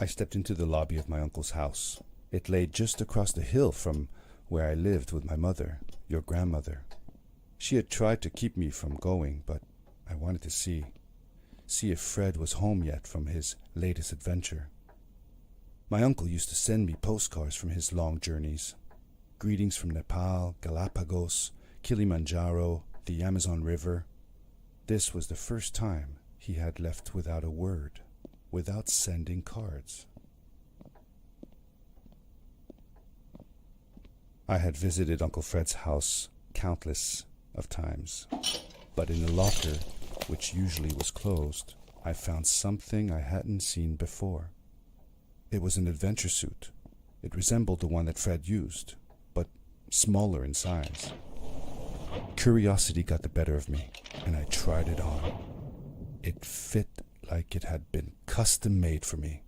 I stepped into the lobby of my uncle's house. It lay just across the hill from where I lived with my mother, your grandmother. She had tried to keep me from going, but I wanted to see if Fred was home yet from his latest adventure. My uncle used to send me postcards from his long journeys. Greetings from Nepal, Galapagos, Kilimanjaro, the Amazon River. This was the first time he had left without a word, without sending cards. I had visited Uncle Fred's house countless of times, but in the locker, which usually was closed, I found something I hadn't seen before. It was an adventure suit. It resembled the one that Fred used, but smaller in size. Curiosity got the better of me, and I tried it on. It fit like it had been custom made for me.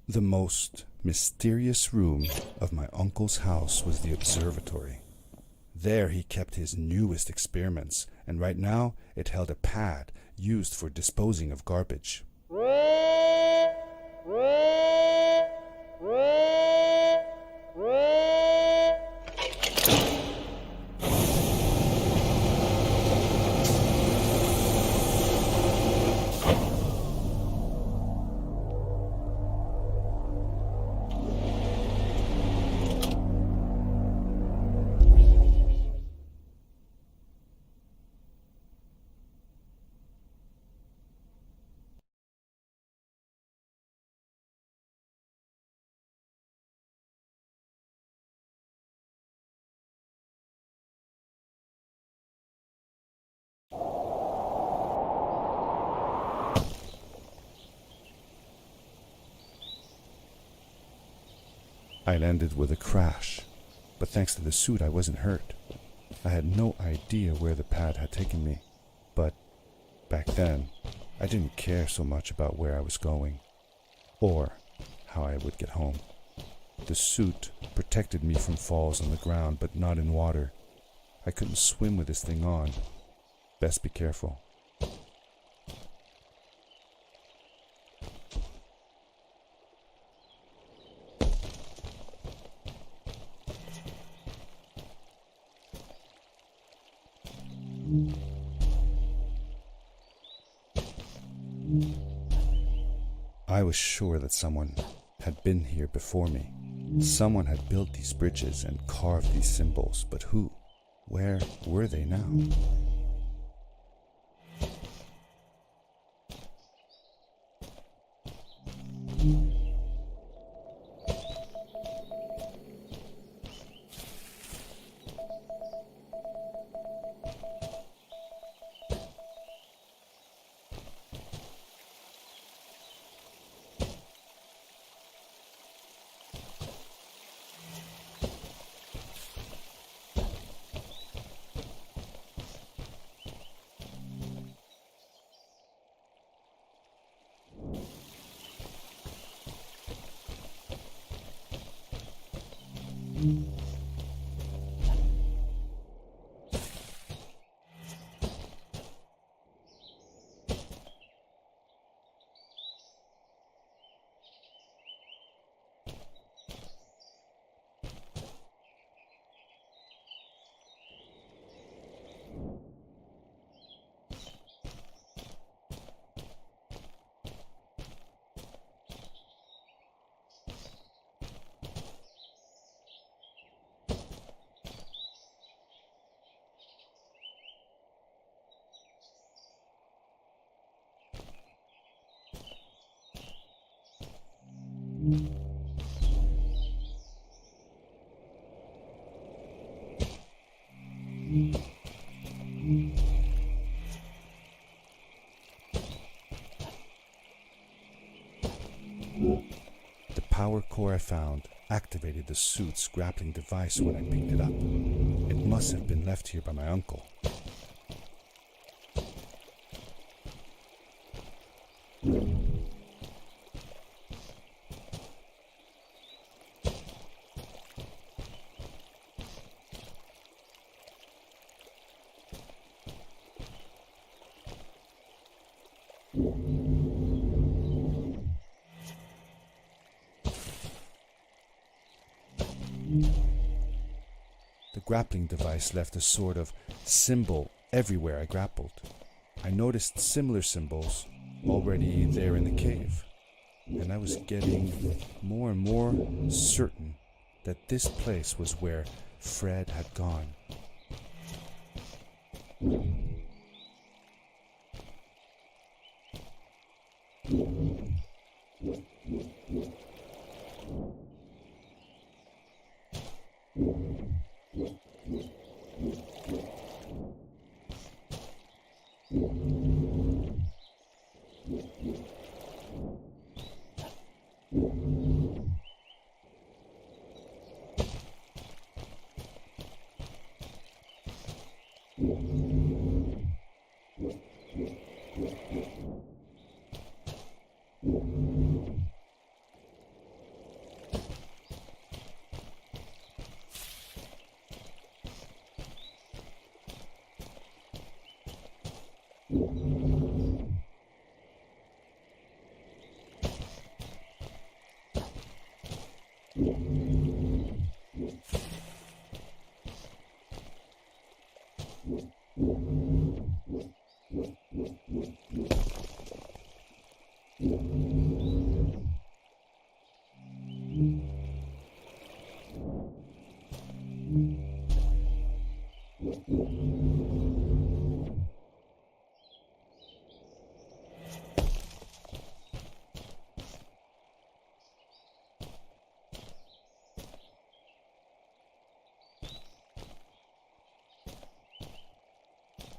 The most mysterious room of my uncle's house was the observatory. There he kept his newest experiments, and right now it held a pad used for disposing of garbage. I landed with a crash, but thanks to the suit I wasn't hurt. I had no idea where the pad had taken me, but back then I didn't care so much about where I was going, or how I would get home. The suit protected me from falls on the ground, but not in water. I couldn't swim with this thing on. Best be careful. I was sure that someone had been here before me. Someone had built these bridges and carved these symbols, but who? Where were they now? The power core I found activated the suit's grappling device when I picked it up. It must have been left here by my uncle. grappling device left a sort of symbol everywhere I grappled. I noticed similar symbols already there in the cave, and I was getting more and more certain that this place was where Fred had gone.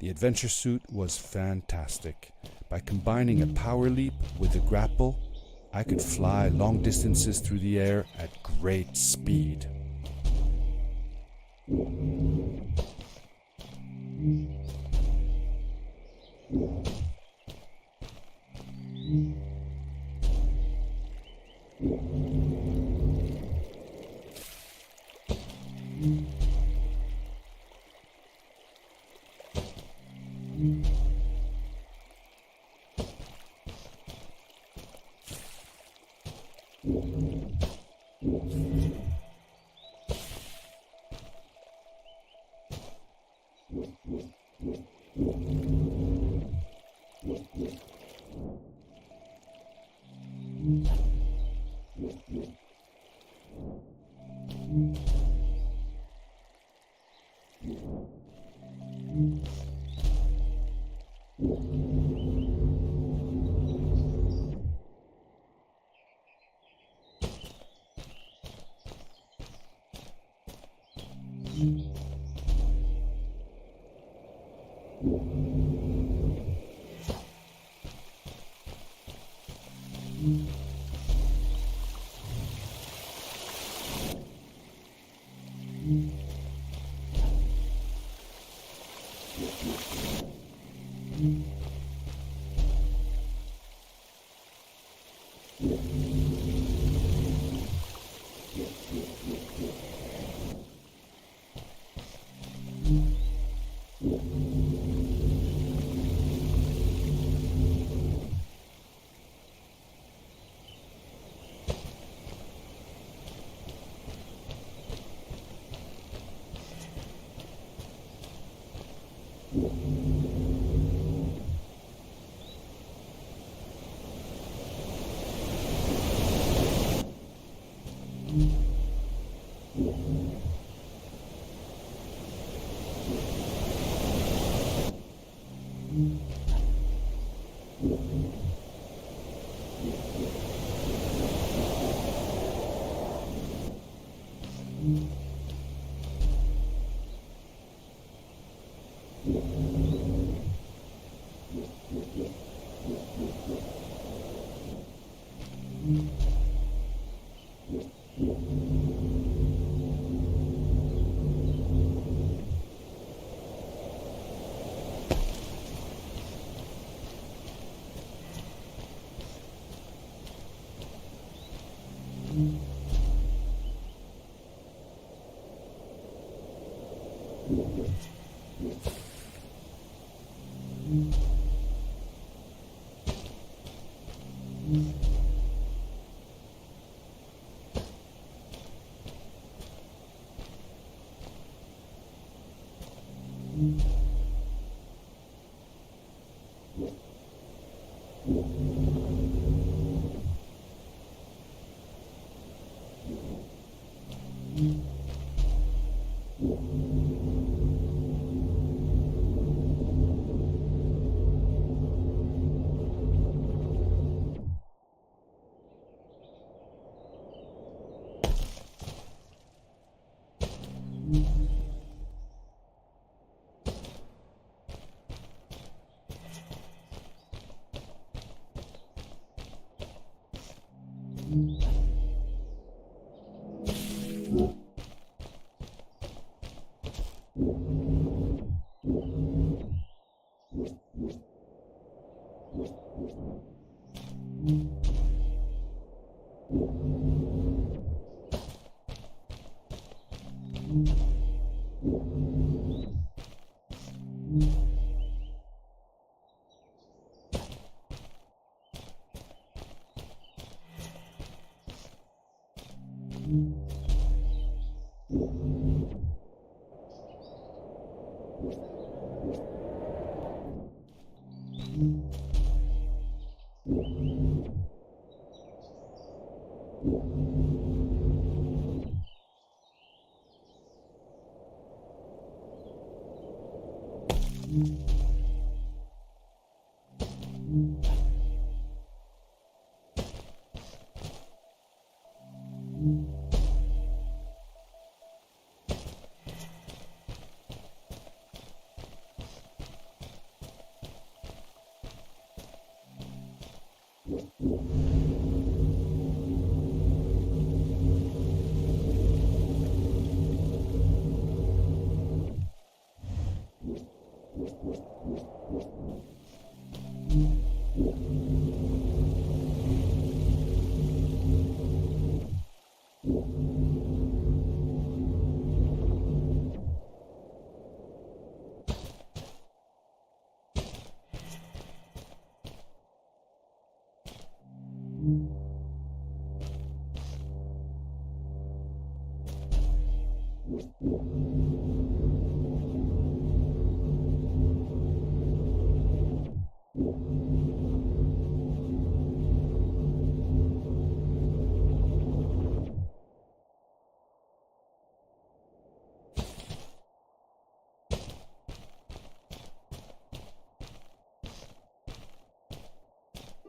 The adventure suit was fantastic. By combining a power leap with a grapple, I could fly long distances through the air at great speed.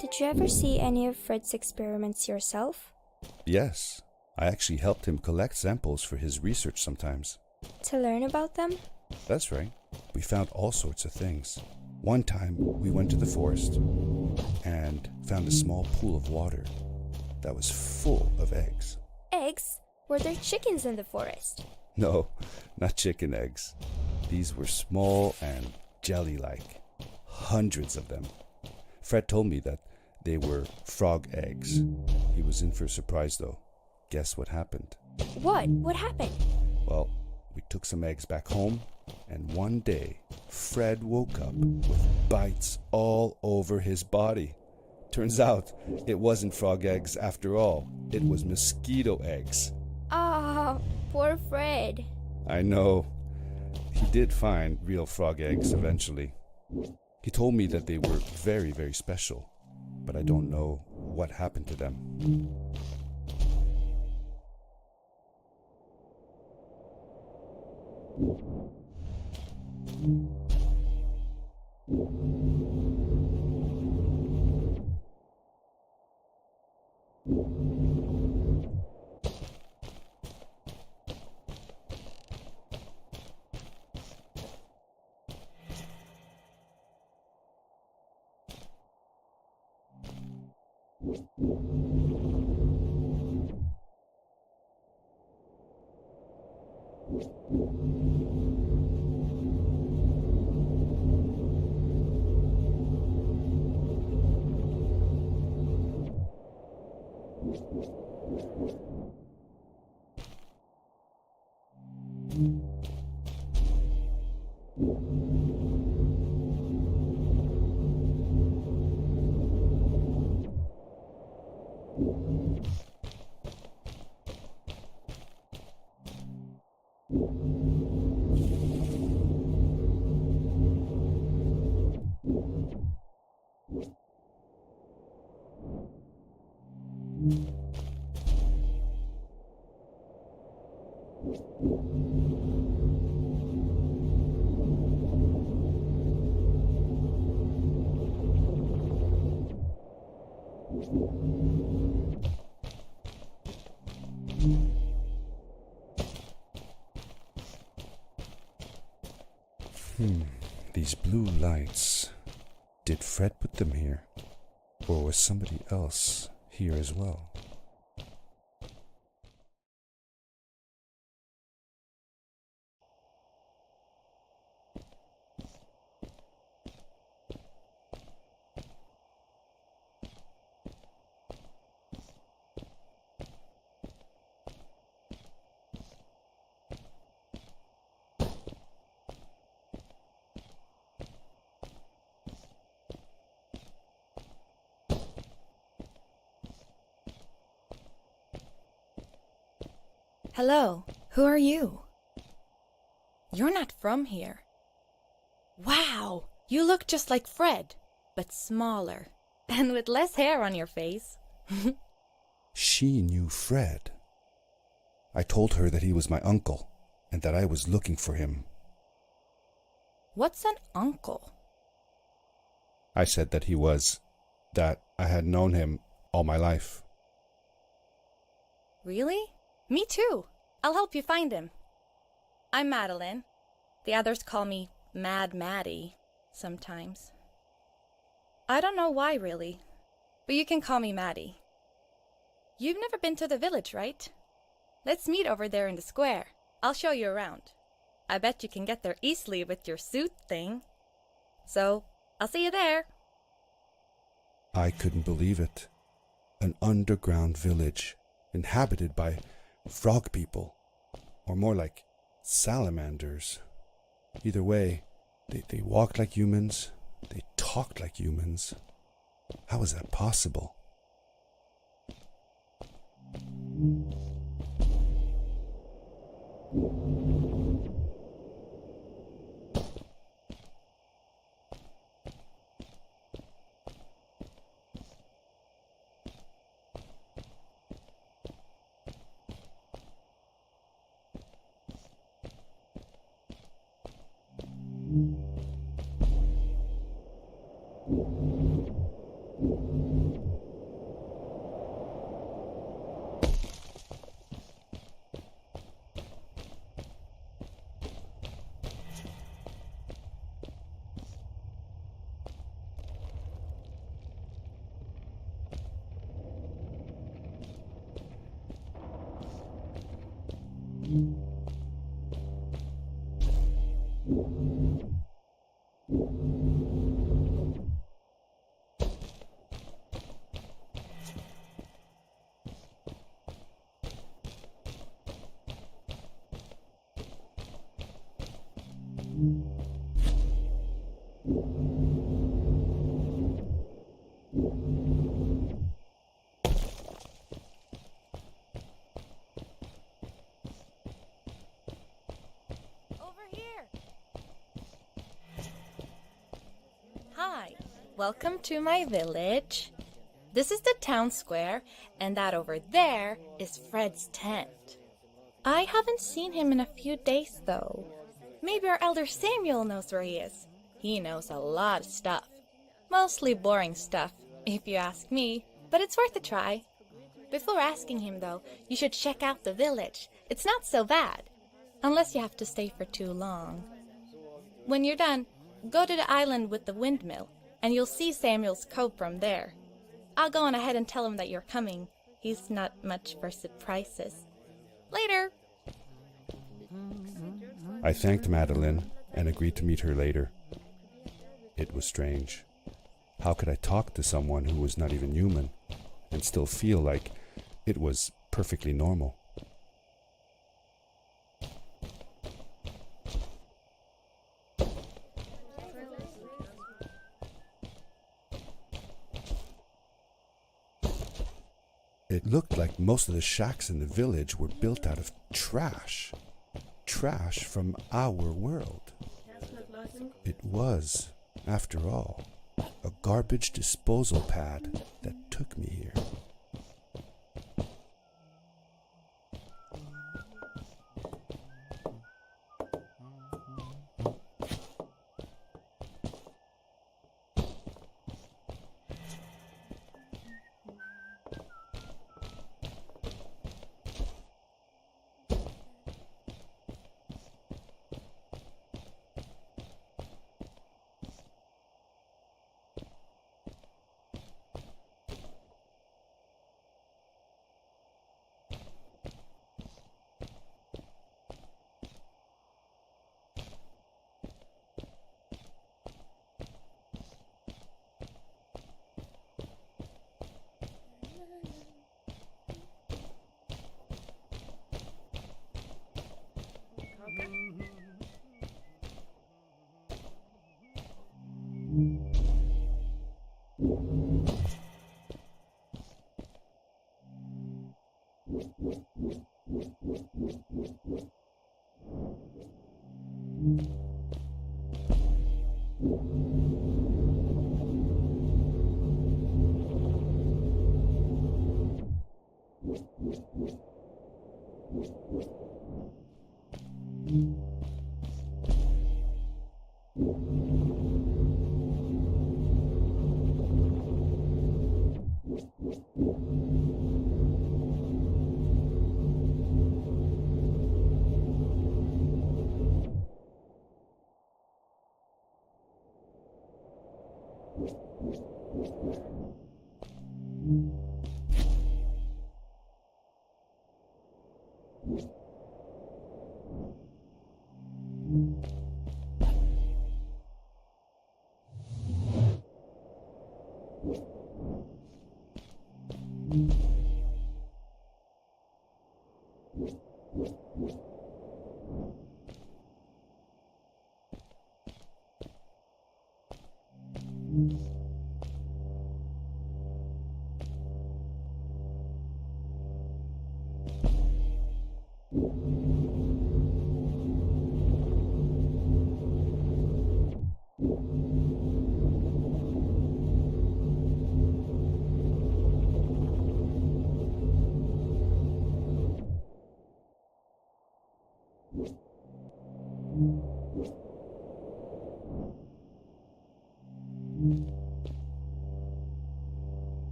Did you ever see any of Fred's experiments yourself? Yes, I actually helped him collect samples for his research sometimes. To learn about them? That's right. We found all sorts of things. One time, we went to the forest and found a small pool of water that was full of eggs. Eggs? Were there chickens in the forest? No, not chicken eggs. These were small and jelly-like. Hundreds of them. Fred told me that they were frog eggs. He was in for a surprise though. Guess what happened? What? What happened? Well, we took some eggs back home, and one day, Fred woke up with bites all over his body. Turns out, it wasn't frog eggs after all. It was mosquito eggs. Ah, poor Fred. I know. He did find real frog eggs eventually. He told me that they were very, very special, but I don't know what happened to them. These blue lights. Did Fred put them here? Or was somebody else here as well? Hello, who are you? You're not from here. Wow, you look just like Fred, but smaller, and with less hair on your face. She knew Fred. I told her that he was my uncle and that I was looking for him. What's an uncle? I said that I had known him all my life. Really? Me too. I'll help you find him. I'm Madeline. The others call me Mad Maddie sometimes. I don't know why, really, but you can call me Maddie. You've never been to the village, right? Let's meet over there in the square. I'll show you around. I bet you can get there easily with your suit thing. So, I'll see you there. I couldn't believe it. An underground village inhabited by frog people, or more like salamanders. Either way, they walked like humans, they talked like humans. How is that possible? Over here. Hi, welcome to my village. This is the town square, and that over there is Fred's tent. I haven't seen him in a few days, though. Maybe our elder Samuel knows where he is. He knows a lot of stuff. Mostly boring stuff, if you ask me, but it's worth a try. Before asking him, though, you should check out the village. It's not so bad, unless you have to stay for too long. When you're done, go to the island with the windmill, and you'll see Samuel's cove from there. I'll go on ahead and tell him that you're coming. He's not much for surprises. Later! I thanked Madeline and agreed to meet her later. It was strange. How could I talk to someone who was not even human and still feel like it was perfectly normal? It looked like most of the shacks in the village were built out of trash. Trash from our world. It was, after all, a garbage disposal pad that took me here.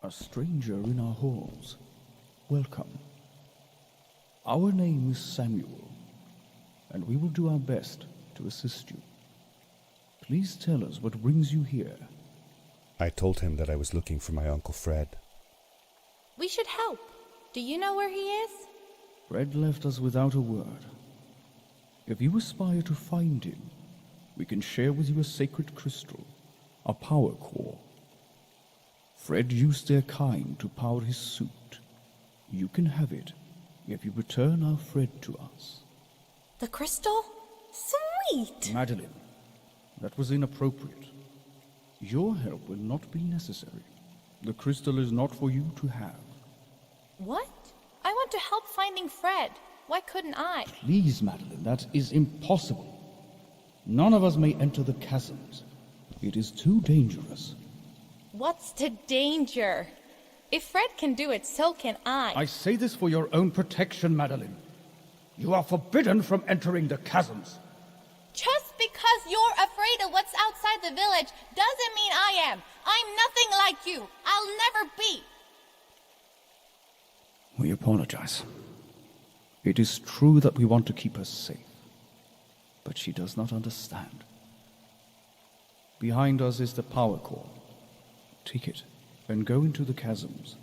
A stranger in our halls. Welcome. Our name is Samuel, and we will do our best to assist you. Please tell us what brings you here. I told him that I was looking for my Uncle Fred. We should help. Do you know where he is? Fred left us without a word. If you aspire to find him, we can share with you a sacred crystal, a power core. Fred used their kind to power his suit. You can have it if you return our Fred to us. The crystal? Sweet! Madeline, that was inappropriate. Your help will not be necessary. The crystal is not for you to have. What? I want to help finding Fred. Why couldn't I? Please, Madeline, that is impossible. None of us may enter the chasms. It is too dangerous. What's the danger? If Fred can do it, so can I. I say this for your own protection, Madeline. You are forbidden from entering the chasms. Just because you're afraid of what's outside the village doesn't mean I am. I'm nothing like you. I'll never be. We apologize. It is true that we want to keep her safe, but she does not understand. Behind us is the power core. Take it and go into the chasms.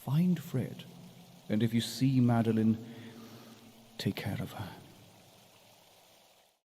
Find Fred, and if you see Madeline, take care of her.